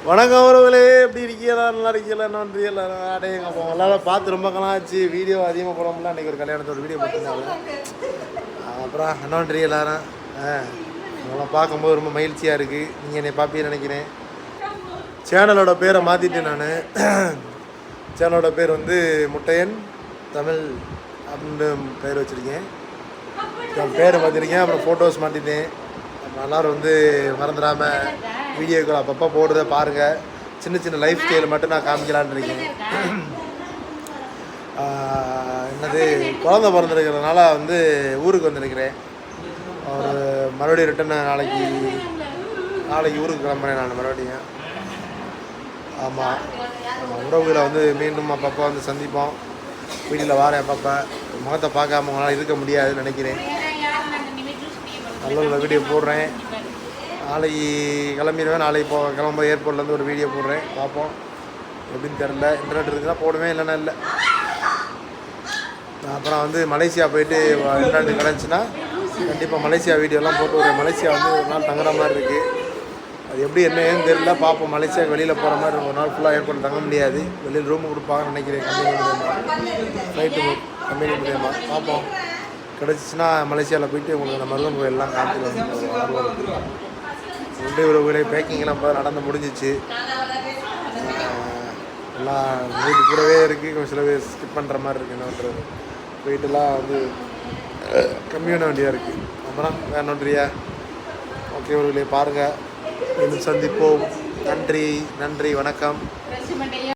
வணக்கம் உறவுகளே, எப்படி இருக்கீங்களா? நல்லா இருக்கீங்களா? நன்றியல்ல அடையங்க போங்க. எல்லாரும் பார்த்து ரொம்ப காலம் ஆச்சு. வீடியோ அதிகமாக போட முடியல. அன்றைக்கி ஒரு கல்யாணத்தோட வீடியோ போட்டுருந்தாங்க. அப்புறம் நன்றி எல்லாரும். அதெல்லாம் பார்க்கும்போது ரொம்ப மகிழ்ச்சியாக இருக்குது. நீங்கள் என்னை பார்ப்பீங்கன்னு நினைக்கிறேன். சேனலோட பேரை மாற்றிட்டேன் நான். சேனலோட பேர் வந்து முட்டையன் தமிழ் அப்படின்னு பேர் வச்சுருக்கேன். என் பேரை மாற்றிருக்கேன். அப்புறம் ஃபோட்டோஸ் மாற்றிட்டேன். எல்லோரும் வந்து மறந்துடாமல் வீடியோக்கள் அப்பப்போ போடுறத பாருங்கள். சின்ன சின்ன லைஃப் ஸ்டைல் மட்டும் நான் காமிக்கலான்னு இருக்கேன். என்னது குழந்த பிறந்திருக்கிறதுனால வந்து ஊருக்கு வந்துருக்கிறேன். ஒரு மறுபடியும் ரிட்டன் நாளைக்கு ஊருக்கு கிளம்புறேன் நான் மறுபடியும். ஆமாம், உறவுகளை வந்து மீண்டும் அப்பப்போ வந்து சந்திப்போம். வீட்டில் வாரேன் அப்பப்போ. முகத்தை பார்க்காம உங்களால் இருக்க முடியாதுன்னு நினைக்கிறேன். நல்ல வீடியோ போடுறேன். நாளைக்கு கிளம்பிடுவேன். நாளைக்கு கிளம்ப ஏர்போர்ட்லேருந்து ஒரு வீடியோ போடுறேன். பார்ப்போம் எப்படின்னு தெரில. இன்டர்நெட் இருக்குதுன்னா போடுவேன், இல்லைன்னா இல்லை. அப்புறம் வந்து மலேசியா போயிட்டு இன்டர்நெட் கிடந்துச்சுன்னா கண்டிப்பாக மலேசியா வீடியோலாம் போட்டு ஒரு மலேசியா வந்து ஒரு நாள் தங்குற மாதிரி இருக்குது. அது எப்படி என்னன்னு தெரியல. பார்ப்போம். மலேசியா வெளியில் போகிற மாதிரி ஒரு நாள் ஃபுல்லாக ஏர்போர்ட் தங்க முடியாது. வெளியில் ரூம் கொடுப்பாங்கன்னு நினைக்கிறேன். கம்பெனி மூலியமாக ஃப்ளைட்டு கம்பெனி மூலியமாக பார்ப்போம். கிடச்சிச்சின்னா மலேசியாவில் போயிட்டு உங்களுக்கு நம்ம மருதம் கோயிலெலாம் காமிச்சிடுவாங்க. ரெண்டு உறவுகளை பேக்கிங்லாம் இப்போ நடந்து முடிஞ்சிச்சு. எல்லாம் வீட்டு கூடவே இருக்குது. கொஞ்சம் சில பேர் ஸ்கிப் பண்ணுற மாதிரி இருக்குது. என்ன பண்ணுறது, போயிட்டுலாம் வந்து கம்மி பண்ண வேண்டியதாக இருக்குது. அப்புறம் வேறு நன்றியா? ஓகே உறவுகளை பாருங்கள். இன்னும் சந்திப்போம். நன்றி, வணக்கம்.